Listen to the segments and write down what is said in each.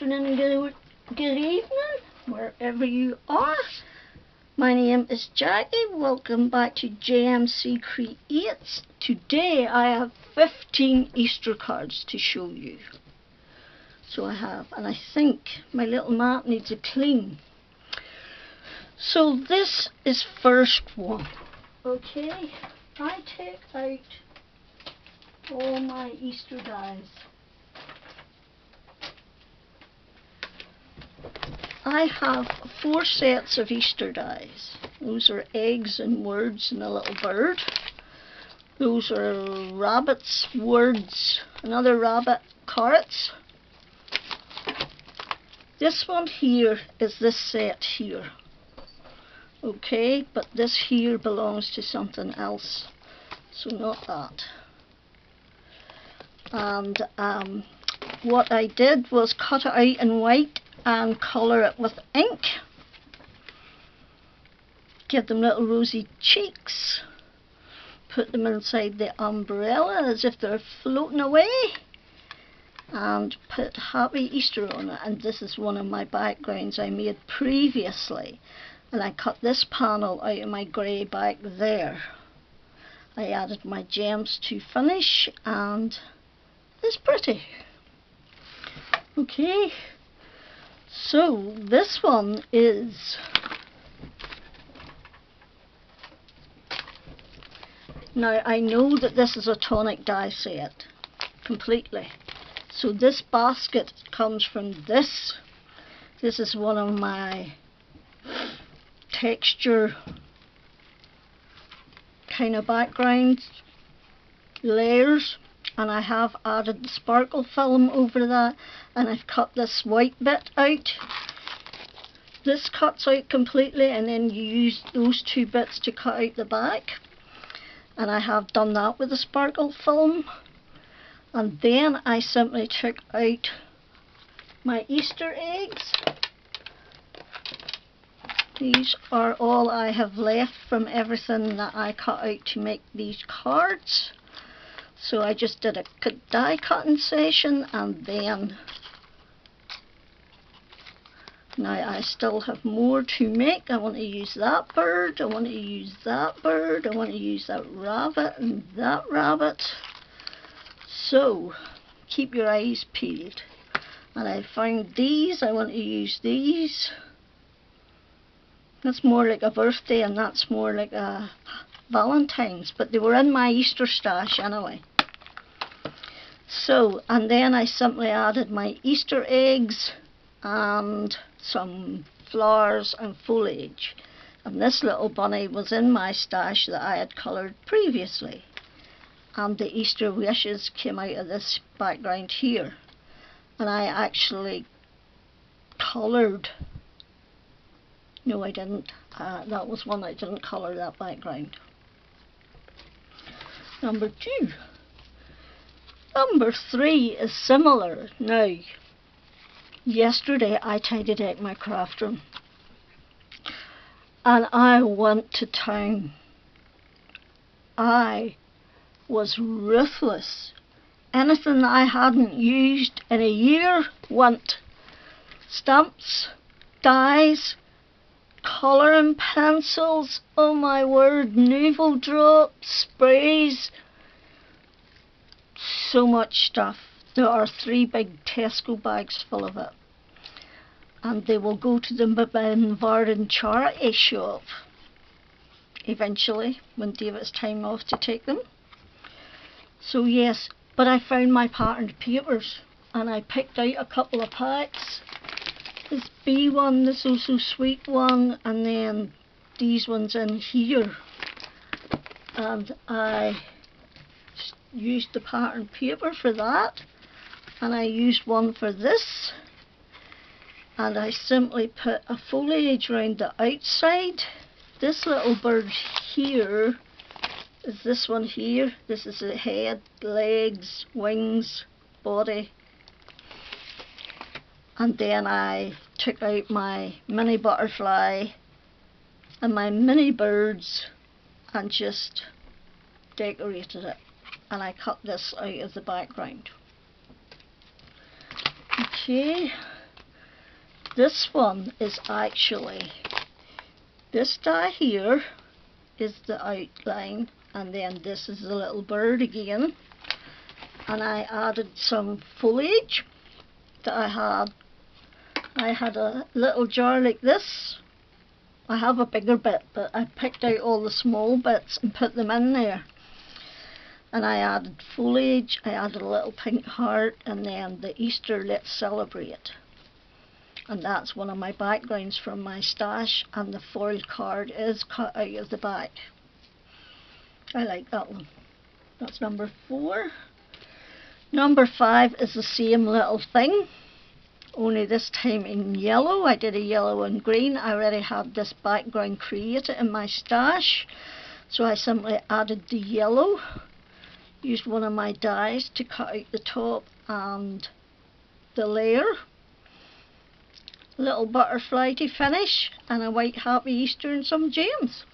afternoon, good evening, wherever you are. My name is Jackie. Welcome back to JMC Creates. Today I have 15 Easter cards to show you. So I have, and I think my little mat needs a clean. So this is first one. Okay, I take out all my Easter dies. I have 4 sets of Easter dies. Those are eggs and words and a little bird. Those are rabbits, words, another rabbit, carrots. This one here is this set here. Okay, but this here belongs to something else, so not that. And what I did was cut it out in white and colour it with ink. Give them little rosy cheeks. Put them inside the umbrella as if they're floating away. And put Happy Easter on it. And this is one of my backgrounds I made previously. And I cut this panel out of my grey back there. I added my gems to finish, and it's pretty. Okay. So this one is now I know that this is a tonic die set completely. So this basket comes from this. This is one of my texture kind of background layers. And I have added the sparkle film over that, and I've cut this white bit out. This cuts out completely, and then you use those 2 bits to cut out the back. And I have done that with the sparkle film. And then I simply took out my Easter eggs. These are all I have left from everything that I cut out to make these cards. So I just did a die cutting session, and then now I still have more to make. I want to use that bird, I want to use that bird, I want to use that rabbit and that rabbit. So keep your eyes peeled. And I found these, I want to use these. That's more like a birthday, and that's more like a Valentine's, but they were in my Easter stash anyway. So, and then I simply added my Easter eggs and some flowers and foliage. And this little bunny was in my stash that I had coloured previously. And the Easter wishes came out of this background here. And I actually coloured. No, I didn't. That was one I didn't colour, that background. Number 2. Number 3 is similar. Now, yesterday I tidied out my craft room, and I went to town. I was ruthless. Anything I hadn't used in a year went. Stamps, dies, colouring pencils, oh my word, Nuvo drops, sprays. So much stuff. There are 3 big Tesco bags full of it, and they will go to the Varden charity shop eventually when David's time off to take them. So yes, but I found my patterned papers, and I picked out a couple of packs. This B one, this Oh So Sweet one, and then these ones in here, and I used the pattern paper for that, and I used one for this, and I simply put a foliage around the outside. This little bird here is this one here. This is the head, legs, wings, body. And then I took out my mini butterfly and my mini birds and just decorated it. And I cut this out of the background. Okay, This one is actually, this die here is the outline, and then this is the little bird again. And I added some foliage that I had. I had a little jar like this. I have a bigger bit, but I picked out all the small bits and put them in there. And I added foliage, I added a little pink heart, and then the Easter Let's Celebrate. And that's one of my backgrounds from my stash, and the foil card is cut out of the back. I like that one. That's number 4. Number 5 is the same little thing, only this time in yellow. I did a yellow and green. I already had this background created in my stash, so I simply added the yellow. Used one of my dies to cut out the top and the layer. Little butterfly to finish, and a white Happy Easter and some gems.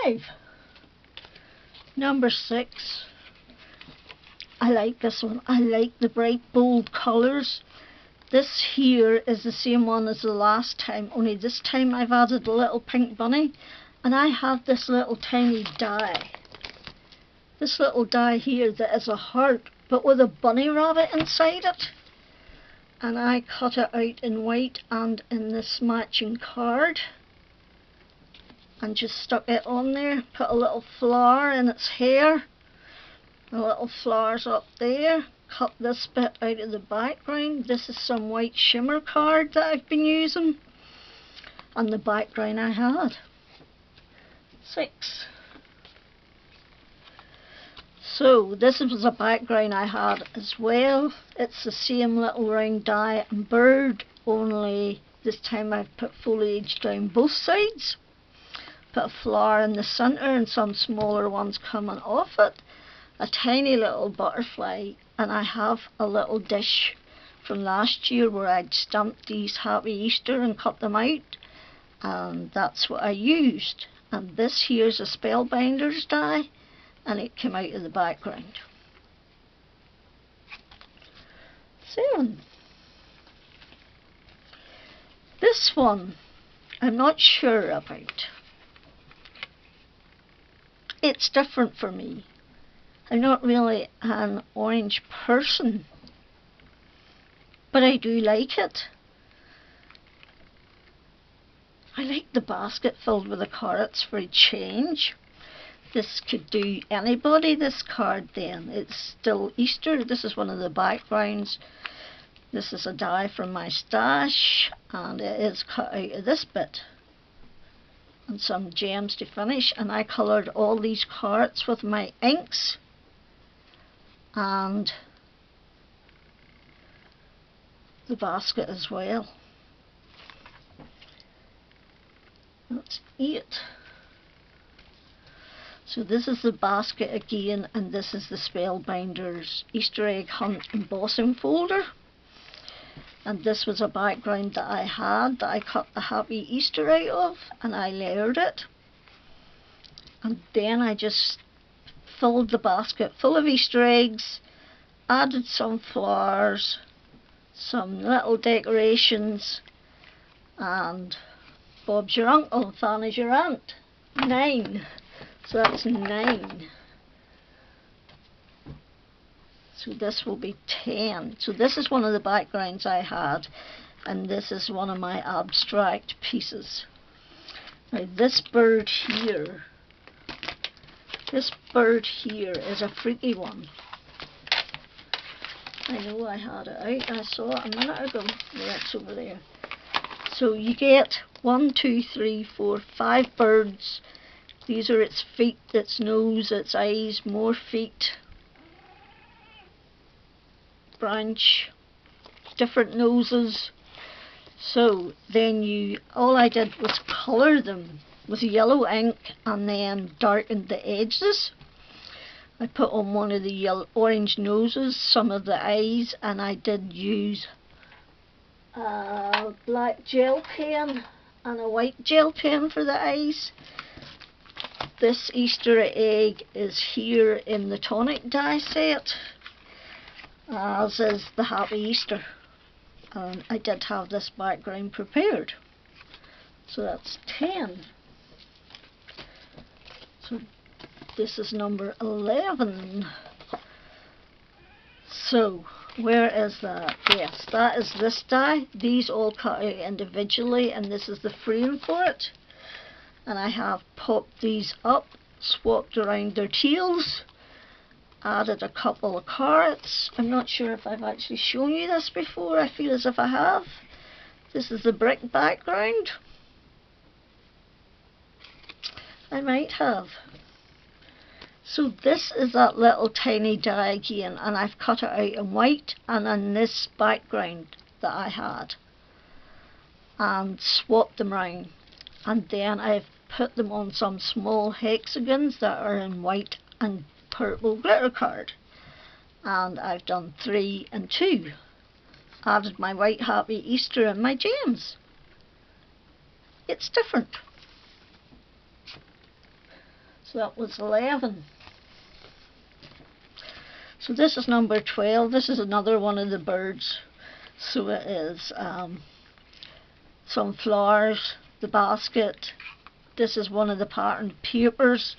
5. Number 6. I like this one. I like the bright bold colours. This here is the same one as the last time, only this time I've added a little pink bunny, and I have this little tiny die. This little die here that is a heart, but with a bunny rabbit inside it. And I cut it out in white and in this matching card. And just stuck it on there, put a little flower in its hair. The little flowers up there. Cut this bit out of the background. This is some white shimmer card that I've been using. And the background I had. 6. So this was a background I had as well. It's the same little round die and bird, only this time I've put foliage down both sides. Put a flower in the centre and some smaller ones coming off it. A tiny little butterfly, and I have a little dish from last year where I'd stamped these Happy Easter and cut them out, and that's what I used. And this here's a Spellbinders die, and it came out of the background. 7. This one I'm not sure about. It's different for me. I'm not really an orange person, but I do like it. I like the basket filled with the carrots for a change. This could do anybody, this card then. It's still Easter. This is one of the backgrounds. This is a die from my stash, and it is cut out of this bit. And some gems to finish, and I coloured all these cards with my inks and the basket as well. That's 8. So this is the basket again, and this is the Spellbinders Easter Egg Hunt embossing folder. And this was a background that I had that I cut the Happy Easter out of, and I layered it. And then I just filled the basket full of Easter eggs, added some flowers, some little decorations, and Bob's your uncle, Fanny's your aunt. 9. So that's 9. So this will be 10. So this is one of the backgrounds I had, and this is one of my abstract pieces. Now this bird here is a freaky one. I know I had it out. I saw it a minute ago. Yeah, it's over there. So you get 1, 2, 3, 4, 5 birds. These are its feet, its nose, its eyes, more feet. Branch, different noses. So then all I did was colour them with yellow ink and then darkened the edges. I put on one of the orange noses, some of the eyes, and I did use a black gel pen and a white gel pen for the eyes. This Easter egg is here in the tonic die set, as is the Happy Easter. and I did have this background prepared. So that's 10. So this is number 11. So where is that? Yes, that is this die. These all cut out individually, and this is the frame for it. And I have popped these up, swapped around their tails, added a couple of carrots. I'm not sure if I've actually shown you this before. I feel as if I have. This is the brick background. I might have. So this is that little tiny die again, and I've cut it out in white and in this background that I had, and swapped them round. And then I've put them on some small hexagons that are in white and purple glitter card, and I've done 3 and 2. Added my white Happy Easter and my gems. It's different. So that was 11. So this is number 12. This is another one of the birds. So it is some flowers, the basket. This is one of the patterned papers,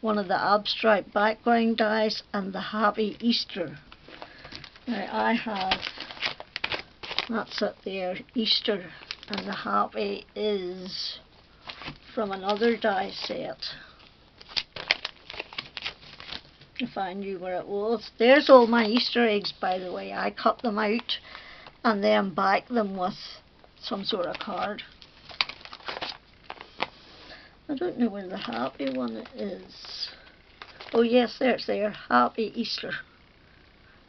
one of the abstract background dies, and the Happy Easter. Now I have, that's it there, Easter, and the Happy is from another die set. If I knew where it was. There's all my Easter eggs, by the way. I cut them out and then back them with some sort of card. I don't know where the Happy one is. Oh yes, there it's there. Happy Easter.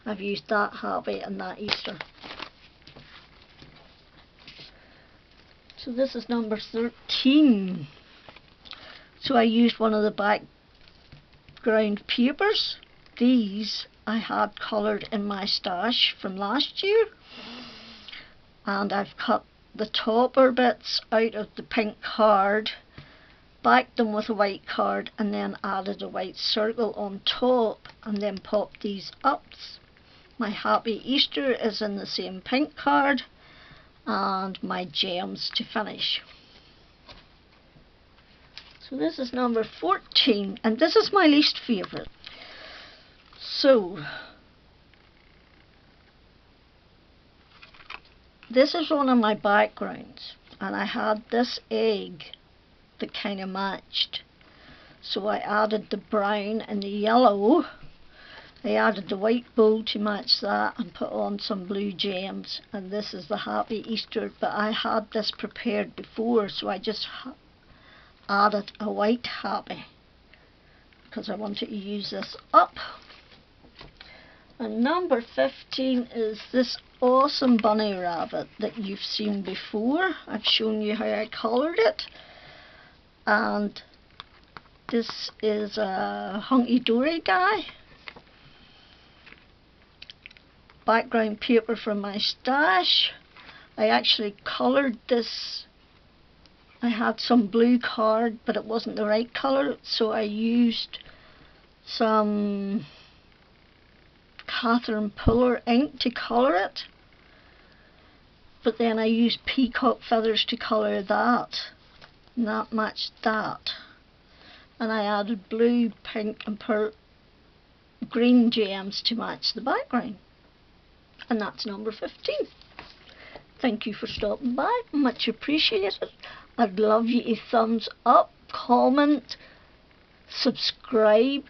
I've used that Happy and that Easter. So this is number 13. So I used one of the background papers. These I had coloured in my stash from last year, and I've cut the topper bits out of the pink card, backed them with a white card, and then added a white circle on top, and then popped these up. My Happy Easter is in the same pink card, and my gems to finish. So this is number 14, and this is my least favourite. So this is one of my backgrounds, and I had this egg that kind of matched. So I added the brown and the yellow. I added the white bow to match that and put on some blue gems, and this is the Happy Easter, but I had this prepared before, so I just added a white Happy because I wanted to use this up. And number 15 is this awesome bunny rabbit that you've seen before. I've shown you how I coloured it, and this is a Hunky Dory die. Background paper from my stash. I actually coloured this. I had some blue card, but it wasn't the right colour, so I used some Catherine Puller ink to colour it. But then I used peacock feathers to colour that, and that matched that. And I added blue, pink and green gems to match the background. And that's number 15. Thank you for stopping by, much appreciated. I'd love you to thumbs up, comment, subscribe.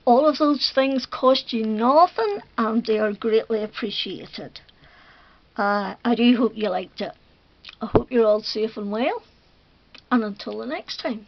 All of those things cost you nothing, and they are greatly appreciated. I do hope you liked it. I hope you're all safe and well, and until the next time.